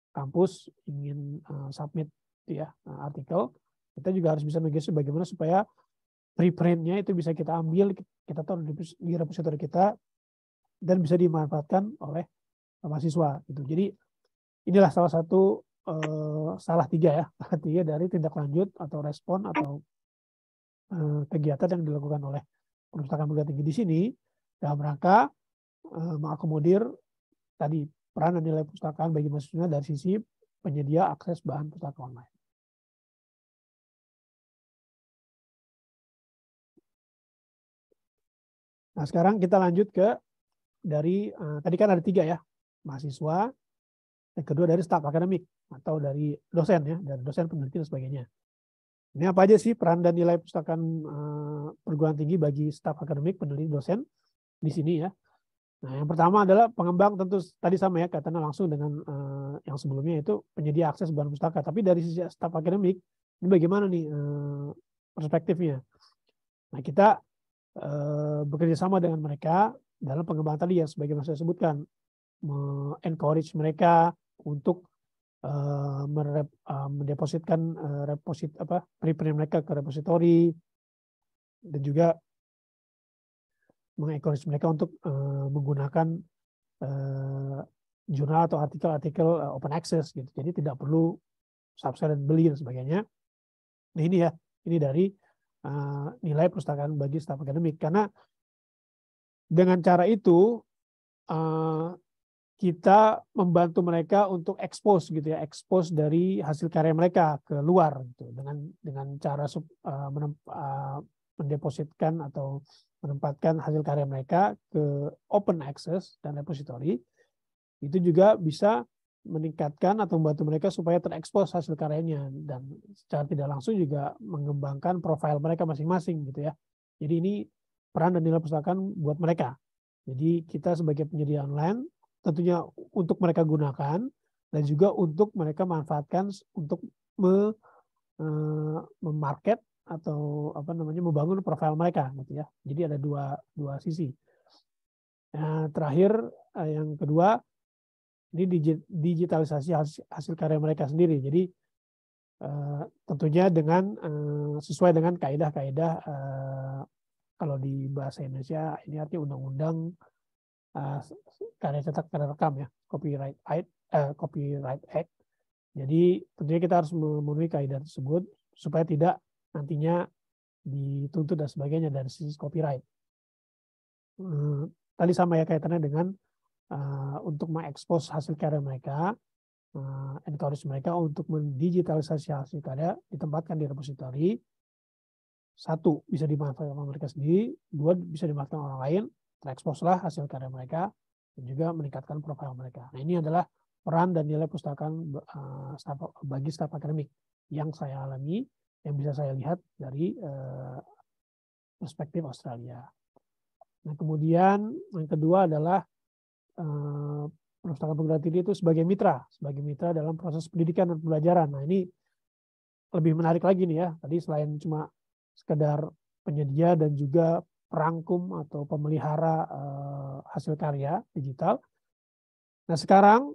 kampus ingin submit ya artikel, kita juga harus bisa negosiasi bagaimana supaya preprintnya itu bisa kita ambil, kita taruh di repository kita dan bisa dimanfaatkan oleh mahasiswa gitu. Jadi inilah salah satu salah tiga dari tindak lanjut atau respon atau kegiatan yang dilakukan oleh perpustakaan perguruan tinggi di sini dalam rangka mengakomodir tadi peran dan nilai perpustakaan bagi mahasiswa dari sisi penyedia akses bahan pustaka online. Nah sekarang kita lanjut ke dari tadi kan ada tiga ya, mahasiswa, yang kedua dari staf akademik atau dari dosen ya, dari dosen peneliti dan sebagainya. Ini apa aja sih peran dan nilai perpustakaan perguruan tinggi bagi staf akademik, peneliti, dosen di sini ya. Nah, yang pertama adalah pengembang, tentu tadi sama ya, kaitannya langsung dengan yang sebelumnya itu penyedia akses bahan pustaka. Tapi dari sisi staf akademik, ini bagaimana nih perspektifnya? Nah, kita bekerja sama dengan mereka dalam pengembangan tadi ya, sebagaimana saya sebutkan, encourage mereka untuk mendepositkan preprint mereka ke repositori, dan juga mengencourage mereka untuk menggunakan jurnal atau artikel-artikel open access gitu. Jadi tidak perlu subscribe dan beli dan sebagainya. Nah ini ya, ini dari nilai perpustakaan bagi staf akademik. Karena dengan cara itu kita membantu mereka untuk expose gitu ya, expose dari hasil karya mereka ke luar gitu, dengan cara mendepositkan atau menempatkan hasil karya mereka ke open access dan repository. Itu juga bisa meningkatkan atau membantu mereka supaya terekspos hasil karyanya, dan secara tidak langsung juga mengembangkan profil mereka masing-masing gitu ya. Jadi ini peran dan nilai perpustakaan buat mereka. Jadi kita sebagai penyedia online tentunya untuk mereka gunakan, dan juga untuk mereka manfaatkan untuk memarket atau membangun profil mereka gitu ya. Jadi ada dua sisi. Nah, terakhir yang kedua, ini digitalisasi hasil karya mereka sendiri. Jadi tentunya dengan sesuai dengan kaidah-kaidah kalau di bahasa Indonesia ini artinya undang-undang karya cetak karya rekam ya, Copyright Act. Jadi tentunya kita harus memenuhi kaidah tersebut supaya tidak nantinya dituntut dan sebagainya dari sisi copyright. Tadi sama ya kaitannya dengan untuk mengekspos hasil karya mereka, encourage mereka untuk mendigitalisasi hasil karya, ditempatkan di repositori. Satu, bisa dimanfaatkan mereka sendiri. Dua, bisa dimanfaatkan orang lain. Tereksposlah hasil karya mereka, dan juga meningkatkan profil mereka. Nah, ini adalah peran dan nilai perpustakaan bagi staf akademik yang saya alami, yang bisa saya lihat dari perspektif Australia. Nah, kemudian yang kedua adalah perpustakaan perguruan tinggi itu sebagai mitra dalam proses pendidikan dan pembelajaran. Nah, ini lebih menarik lagi nih ya. Tadi selain cuma sekedar penyedia dan juga perangkum atau pemelihara hasil karya digital. Nah, sekarang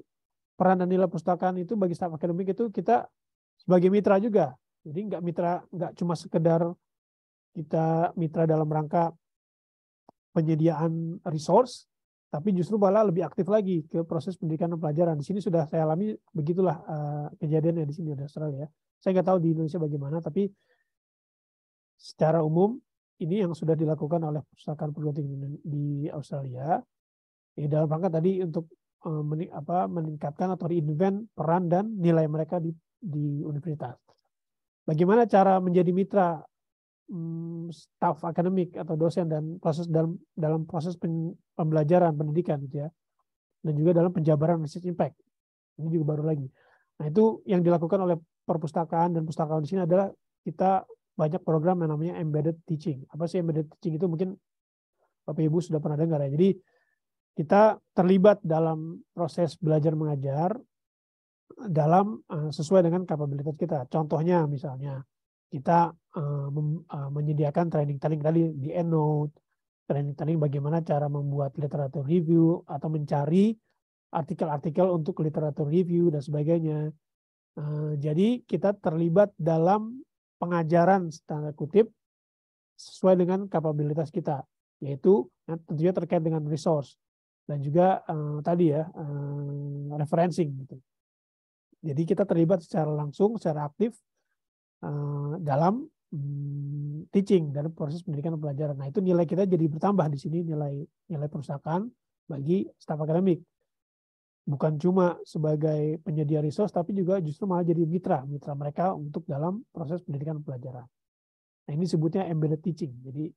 peran dan nilai perpustakaan itu bagi staf akademik itu kita sebagai mitra juga. Jadi nggak cuma sekedar kita mitra dalam rangka penyediaan resource, tapi justru malah lebih aktif lagi ke proses pendidikan dan pelajaran. Di sini sudah saya alami begitulah kejadiannya di sini di Australia. Saya nggak tahu di Indonesia bagaimana, tapi secara umum ini yang sudah dilakukan oleh perpustakaan perguruan tinggi di Australia. Dalam rangka tadi untuk meningkatkan atau reinvent peran dan nilai mereka di universitas. Bagaimana cara menjadi mitra staf akademik atau dosen dan dalam proses pembelajaran pendidikan gitu ya, dan juga dalam penjabaran research impact. Ini juga baru lagi. Nah, itu yang dilakukan oleh perpustakaan dan pustakawan di sini adalah kita banyak program yang namanya embedded teaching. Apa sih embedded teaching itu? Mungkin Bapak Ibu sudah pernah dengar ya. Jadi kita terlibat dalam proses belajar mengajar dalam sesuai dengan kapabilitas kita. Contohnya misalnya kita menyediakan training tadi di EndNote, training bagaimana cara membuat literatur review atau mencari artikel-artikel untuk literatur review dan sebagainya. Jadi kita terlibat dalam pengajaran tanda kutip sesuai dengan kapabilitas kita, yaitu tentunya terkait dengan resource dan juga tadi ya referencing gitu. Jadi kita terlibat secara langsung, secara aktif dalam teaching, dalam proses pendidikan dan pelajaran. Nah, itu nilai kita jadi bertambah di sini, nilai perpustakaan bagi staf akademik. Bukan cuma sebagai penyedia resource, tapi juga justru malah jadi mitra mereka untuk dalam proses pendidikan dan pelajaran. Nah, ini sebutnya embedded teaching. Jadi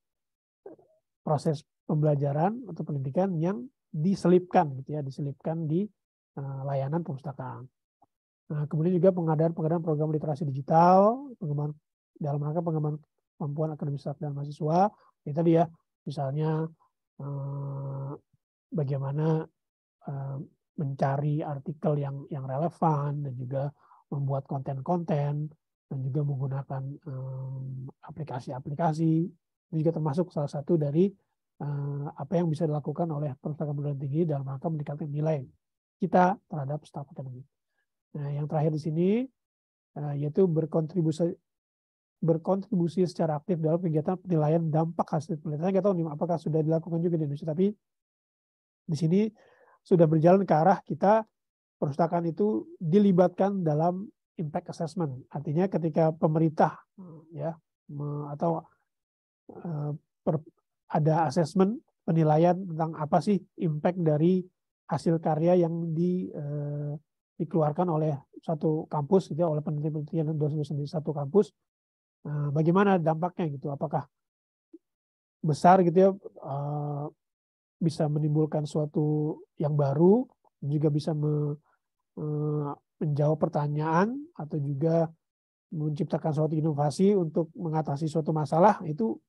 proses pembelajaran atau pendidikan yang diselipkan gitu ya, diselipkan di layanan perpustakaan. Nah, kemudian juga pengadaan program literasi digital, pengembangan dalam rangka pengembangan kemampuan akademis staff dan mahasiswa. Ini tadi ya, misalnya bagaimana mencari artikel yang relevan dan juga membuat konten-konten dan juga menggunakan aplikasi-aplikasi. Ini juga termasuk salah satu dari apa yang bisa dilakukan oleh perpustakaan perguruan tinggi dalam rangka meningkatkan nilai kita terhadap staf akademik. Nah, yang terakhir di sini yaitu berkontribusi secara aktif dalam kegiatan penilaian dampak hasil penelitian. Saya nggak tahu nih apakah sudah dilakukan juga di Indonesia, tapi di sini sudah berjalan ke arah kita perpustakaan itu dilibatkan dalam impact assessment. Artinya ketika pemerintah ya atau ada assessment penilaian tentang apa sih impact dari hasil karya yang dikeluarkan oleh satu kampus, gitu ya, oleh peneliti-peneliti dan dosen-dosen di satu kampus, bagaimana dampaknya gitu? Apakah besar gitu ya, bisa menimbulkan suatu yang baru, juga bisa menjawab pertanyaan atau juga menciptakan suatu inovasi untuk mengatasi suatu masalah, itu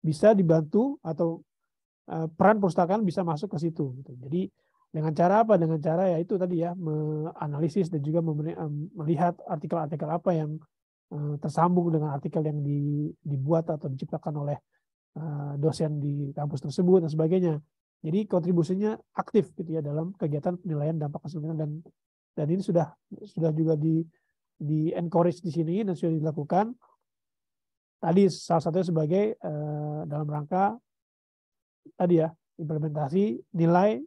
bisa dibantu atau peran perpustakaan bisa masuk ke situ. Gitu. Jadi dengan cara apa? Dengan cara ya itu tadi ya, menganalisis dan juga melihat artikel-artikel apa yang tersambung dengan artikel yang dibuat atau diciptakan oleh dosen di kampus tersebut dan sebagainya. Jadi kontribusinya aktif gitu ya dalam kegiatan penilaian dampak hasil penelitian, dan ini sudah juga di encourage di sini dan sudah dilakukan. Tadi salah satunya sebagai dalam rangka tadi ya implementasi nilai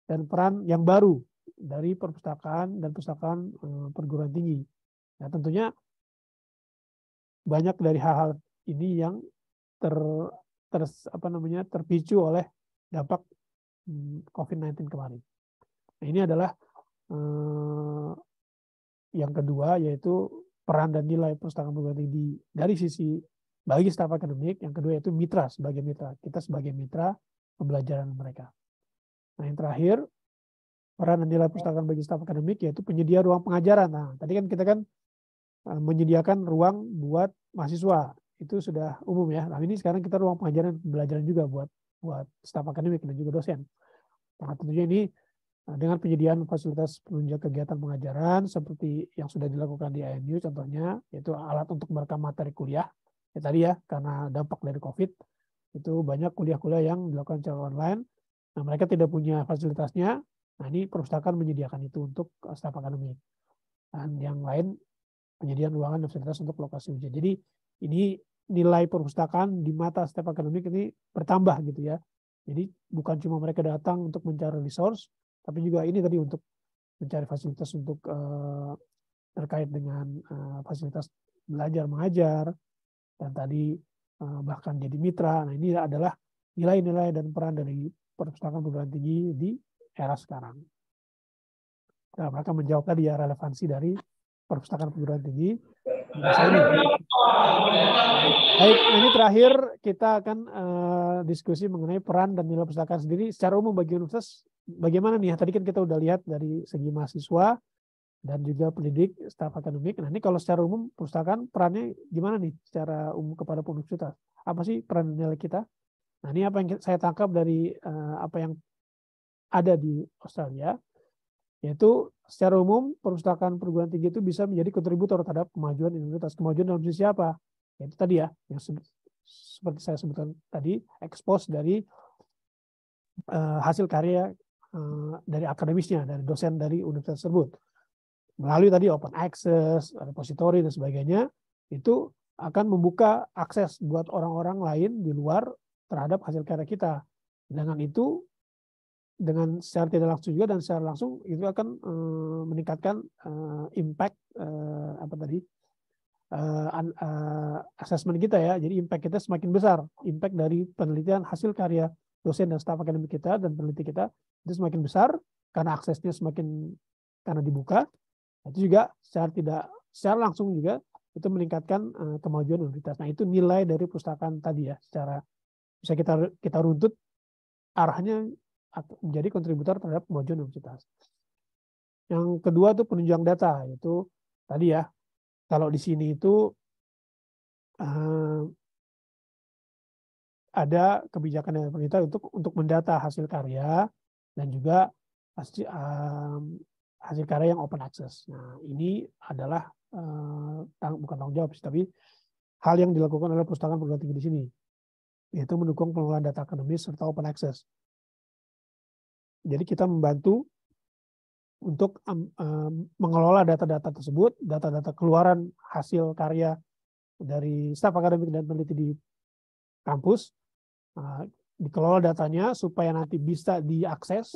dan peran yang baru dari perpustakaan dan perpustakaan perguruan tinggi. Nah, tentunya banyak dari hal-hal ini yang terpicu oleh dampak COVID-19 kemarin. Nah, ini adalah yang kedua, yaitu peran dan nilai perpustakaan perguruan tinggi dari sisi bagi staf akademik. Yang kedua yaitu mitra, sebagai mitra. Kita sebagai mitra pembelajaran mereka. Nah, yang terakhir, peran dan nilai perpustakaan bagi staf akademik yaitu penyedia ruang pengajaran. Nah, tadi kan kita menyediakan ruang buat mahasiswa. Itu sudah umum ya. Nah, ini sekarang kita ruang pengajaran pembelajaran juga buat staf akademik dan juga dosen. Nah, tentunya ini dengan penyediaan fasilitas penunjang kegiatan pengajaran seperti yang sudah dilakukan di ANU contohnya, yaitu alat untuk merekam materi kuliah. Ya tadi ya, karena dampak dari COVID, itu banyak kuliah-kuliah yang dilakukan secara online. Nah, mereka tidak punya fasilitasnya. Nah, ini perpustakaan menyediakan itu untuk staf akademik. Dan yang lain, penyediaan ruangan dan fasilitas untuk lokasi ujian. Jadi ini nilai perpustakaan di mata staf akademik ini bertambah gitu ya. Jadi bukan cuma mereka datang untuk mencari resource, tapi juga ini tadi untuk mencari fasilitas untuk terkait dengan fasilitas belajar mengajar, dan tadi bahkan jadi mitra. Nah, ini adalah nilai-nilai dan peran dari perpustakaan perguruan tinggi di era sekarang. Nah, mereka menjawab tadi ya relevansi dari perpustakaan perguruan tinggi di masa ini. Baik, nah ini terakhir kita akan diskusi mengenai peran dan nilai perpustakaan sendiri secara umum bagi universitas. Bagaimana nih? Tadi kan kita udah lihat dari segi mahasiswa dan juga pendidik, staf akademik. Nah, ini kalau secara umum perpustakaan perannya gimana nih secara umum kepada universitas? Apa sih peran nilai kita? Nah, ini apa yang saya tangkap dari apa yang ada di Australia, yaitu secara umum perpustakaan perguruan tinggi itu bisa menjadi kontributor terhadap kemajuan universitas. Kemajuan dalam sisi apa? Yaitu tadi ya, yang seperti saya sebutkan tadi, expose dari hasil karya dari akademisnya, dari dosen dari universitas tersebut. Melalui tadi open access, repository dan sebagainya, itu akan membuka akses buat orang-orang lain di luar terhadap hasil karya kita. Dengan itu, dengan secara tidak langsung juga dan secara langsung itu akan meningkatkan impact assessment kita ya. Jadi impact kita semakin besar. Impact dari penelitian hasil karya dosen dan staf akademik kita dan peneliti kita itu semakin besar karena aksesnya semakin karena dibuka. Itu juga secara langsung juga itu meningkatkan kemajuan universitas. Nah, itu nilai dari perpustakaan tadi ya, secara bisa kita runtut arahnya menjadi kontributor terhadap kemajuan universitas. Yang kedua itu penunjang data, yaitu tadi ya, kalau di sini itu ada kebijakan dari pemerintah untuk mendata hasil karya dan juga hasil karya yang open access. Nah, ini adalah bukan tanggung jawab, tapi hal yang dilakukan oleh perpustakaan perguruan tinggi di sini, yaitu mendukung pengelolaan data akademis serta open access. Jadi kita membantu untuk mengelola data-data tersebut, data-data keluaran hasil karya dari staf akademik dan peneliti di kampus, dikelola datanya supaya nanti bisa diakses,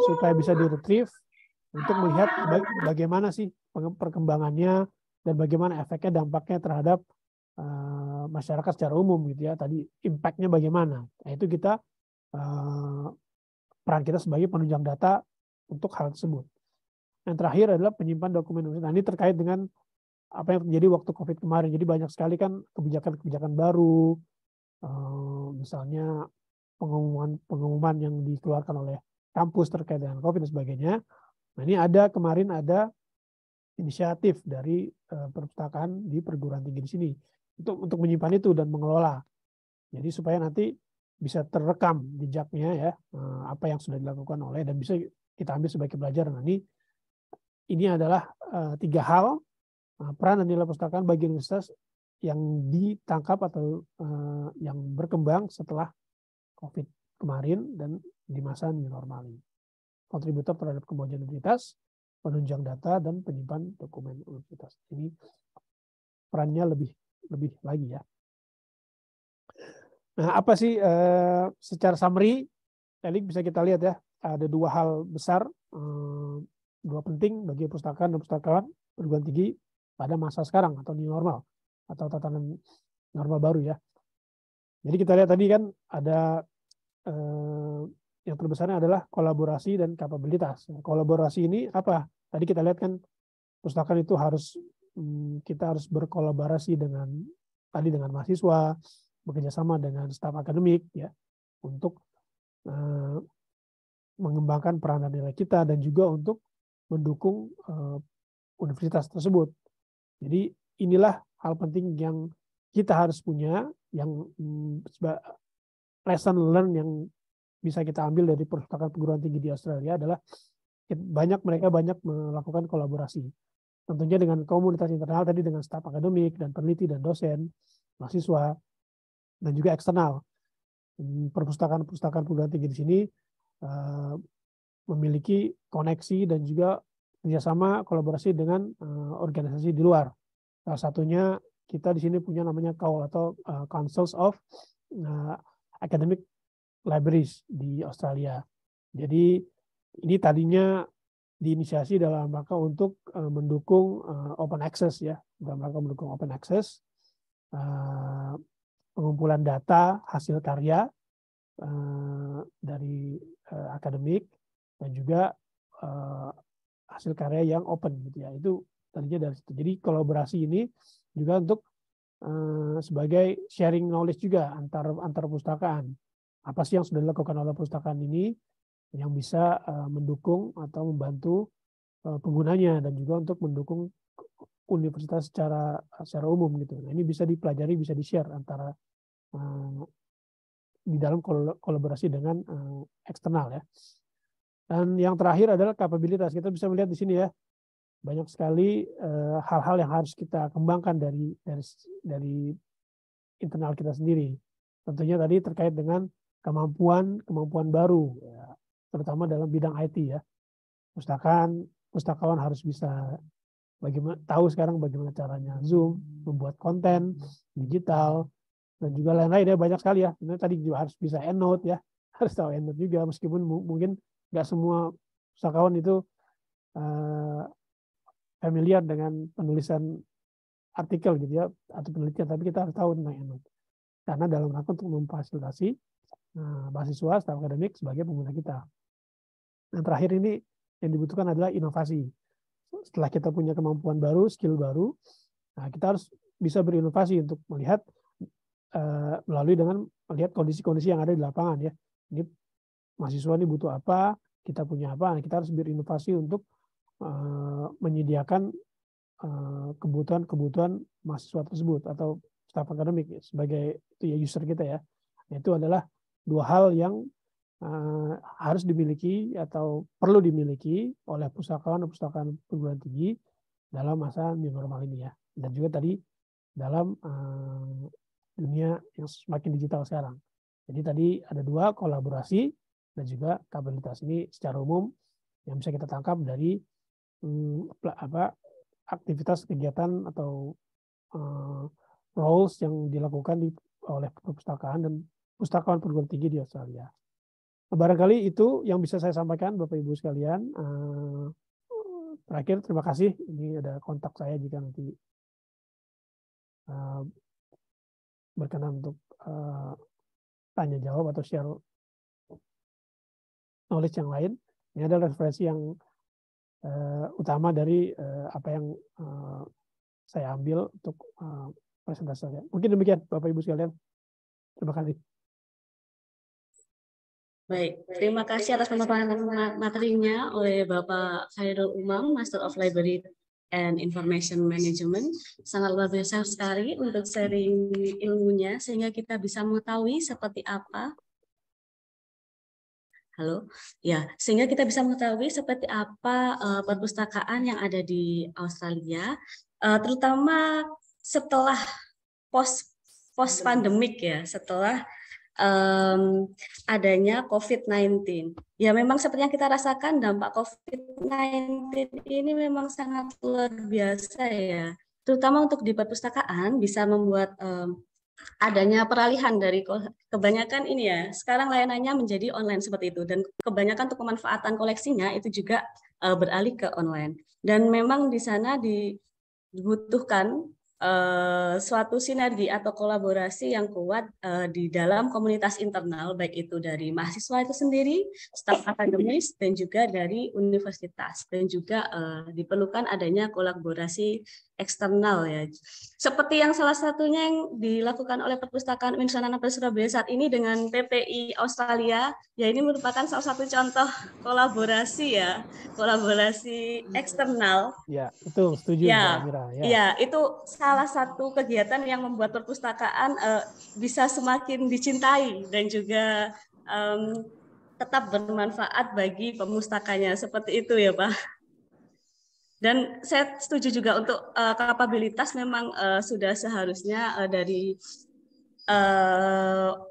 supaya bisa diretrieve untuk melihat bagaimana sih perkembangannya dan bagaimana efeknya, dampaknya terhadap masyarakat secara umum gitu ya. Tadi impact-nya bagaimana. Nah, itu kita peran kita sebagai penunjang data untuk hal tersebut. Yang terakhir adalah penyimpan dokumen. Nah, ini terkait dengan apa yang terjadi waktu COVID kemarin. Jadi banyak sekali kan kebijakan-kebijakan baru, misalnya pengumuman yang dikeluarkan oleh kampus terkait dengan COVID dan sebagainya. Nah, ini kemarin ada inisiatif dari perpustakaan di perguruan tinggi di sini untuk menyimpan itu dan mengelola. Jadi supaya nanti bisa terekam jejaknya ya, apa yang sudah dilakukan oleh, dan bisa kita ambil sebagai pelajaran. Nah, ini adalah 3 hal peran dan nilai perpustakaan bagi universitas yang ditangkap atau yang berkembang setelah COVID kemarin dan di masa new normal ini. Kontributor terhadap kemajuan universitas, penunjang data, dan penyimpan dokumen universitas. Ini perannya lebih lagi ya. Nah, apa sih secara summary, tadi bisa kita lihat ya, ada 2 hal besar, 2 penting bagi perpustakaan dan pustakawan perguruan tinggi pada masa sekarang atau new normal atau tatanan normal baru ya. Jadi kita lihat tadi kan ada yang terbesarnya adalah kolaborasi dan kapabilitas. Kolaborasi ini apa? Tadi kita lihat kan perpustakaan itu kita harus berkolaborasi dengan mahasiswa, bekerja sama dengan staf akademik ya, untuk mengembangkan peran dan nilai kita dan juga untuk mendukung universitas tersebut. Jadi inilah hal penting yang kita harus punya, yang lesson learn yang bisa kita ambil dari perpustakaan perguruan tinggi di Australia adalah mereka banyak melakukan kolaborasi. Tentunya dengan komunitas internal tadi, dengan staf akademik dan peneliti dan dosen, mahasiswa, dan juga eksternal. Perpustakaan perguruan tinggi di sini memiliki koneksi dan juga kerjasama kolaborasi dengan organisasi di luar. Salah satunya kita di sini punya namanya CAUL atau Councils of Academic Libraries di Australia. Jadi ini tadinya diinisiasi dalam rangka untuk mendukung open access ya, dalam rangka mendukung open access, pengumpulan data hasil karya dari akademik dan juga hasil karya yang open gitu ya. Itu tadinya dari situ. Jadi kolaborasi ini juga untuk sebagai sharing knowledge juga antar perpustakaan. Apa sih yang sudah dilakukan oleh perpustakaan ini yang bisa mendukung atau membantu penggunanya dan juga untuk mendukung universitas secara umum gitu. Nah, ini bisa dipelajari, bisa di-share antara di dalam kolaborasi dengan eksternal ya. Dan yang terakhir adalah kapabilitas. Kita bisa melihat di sini ya, banyak sekali hal-hal yang harus kita kembangkan dari internal kita sendiri. Tentunya tadi terkait dengan kemampuan baru, ya, terutama dalam bidang IT ya. Pustakawan harus bisa tahu sekarang bagaimana caranya Zoom, membuat konten digital, dan juga lain-lain ya, banyak sekali ya. Sebenarnya tadi juga harus bisa EndNote ya, harus tahu EndNote juga, meskipun mungkin nggak semua pustakawan itu familiar dengan penulisan artikel gitu ya, atau penelitian, tapi kita harus tahu tentang EndNote. Karena dalam rangka untuk memfasilitasi mahasiswa, staf akademik sebagai pengguna kita. Yang terakhir ini yang dibutuhkan adalah inovasi. Setelah kita punya kemampuan baru, skill baru, kita harus bisa berinovasi untuk melihat melalui dengan melihat kondisi-kondisi yang ada di lapangan ya. Ini mahasiswa ini butuh apa, kita punya apa, kita harus berinovasi untuk menyediakan kebutuhan mahasiswa tersebut atau staf akademik sebagai user kita ya. Itu adalah 2 hal yang harus dimiliki atau perlu dimiliki oleh pustakawan perguruan tinggi dalam masa new normal ini ya. Dan juga tadi dalam dunia yang semakin digital sekarang. Jadi tadi ada 2, kolaborasi dan juga kapabilitas. Ini secara umum yang bisa kita tangkap dari aktivitas kegiatan atau roles yang dilakukan oleh perpustakaan dan pustakawan perguruan tinggi di Australia. Barangkali itu yang bisa saya sampaikan, Bapak Ibu sekalian. Terakhir, terima kasih. Ini ada kontak saya jika nanti berkenan untuk tanya jawab atau share knowledge yang lain. Ini adalah referensi yang utama dari apa yang saya ambil untuk presentasi saya. Mungkin demikian, Bapak Ibu sekalian. Terima kasih. Baik, terima kasih atas pemaparan materinya oleh Bapak Khairul Umam, Master of Library and Information Management. Sangat luar biasa sekali untuk sharing ilmunya, sehingga kita bisa mengetahui seperti apa. Halo, ya, sehingga kita bisa mengetahui seperti apa perpustakaan yang ada di Australia, terutama setelah post pandemik ya, setelah adanya COVID-19. Ya memang seperti yang kita rasakan dampak COVID-19 ini memang sangat luar biasa ya. Terutama untuk di perpustakaan bisa membuat adanya peralihan dari kebanyakan ini ya. Sekarang layanannya menjadi online seperti itu dan kebanyakan untuk pemanfaatan koleksinya itu juga beralih ke online. Dan memang di sana dibutuhkan suatu sinergi atau kolaborasi yang kuat di dalam komunitas internal, baik itu dari mahasiswa itu sendiri, staf akademis, dan juga dari universitas, dan juga diperlukan adanya kolaborasi eksternal ya. Seperti yang salah satunya yang dilakukan oleh Perpustakaan Universitas Anambas Surabaya saat ini dengan PPI Australia, ya ini merupakan salah satu contoh kolaborasi ya, kolaborasi eksternal. Ya, betul, setuju ya, Mbak Mira. Ya, itu salah satu kegiatan yang membuat perpustakaan bisa semakin dicintai dan juga tetap bermanfaat bagi pemustakanya. Seperti itu ya, Pak. Dan saya setuju juga untuk kapabilitas memang sudah seharusnya dari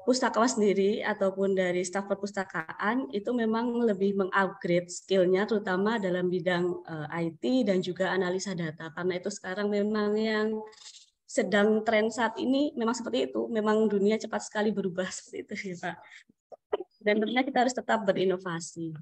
pustakawan sendiri ataupun dari staf perpustakaan itu memang lebih mengupgrade skillnya terutama dalam bidang IT dan juga analisa data, karena itu sekarang memang yang sedang tren saat ini memang seperti itu, memang dunia cepat sekali berubah seperti itu ya Pak, dan tentunya kita harus tetap berinovasi.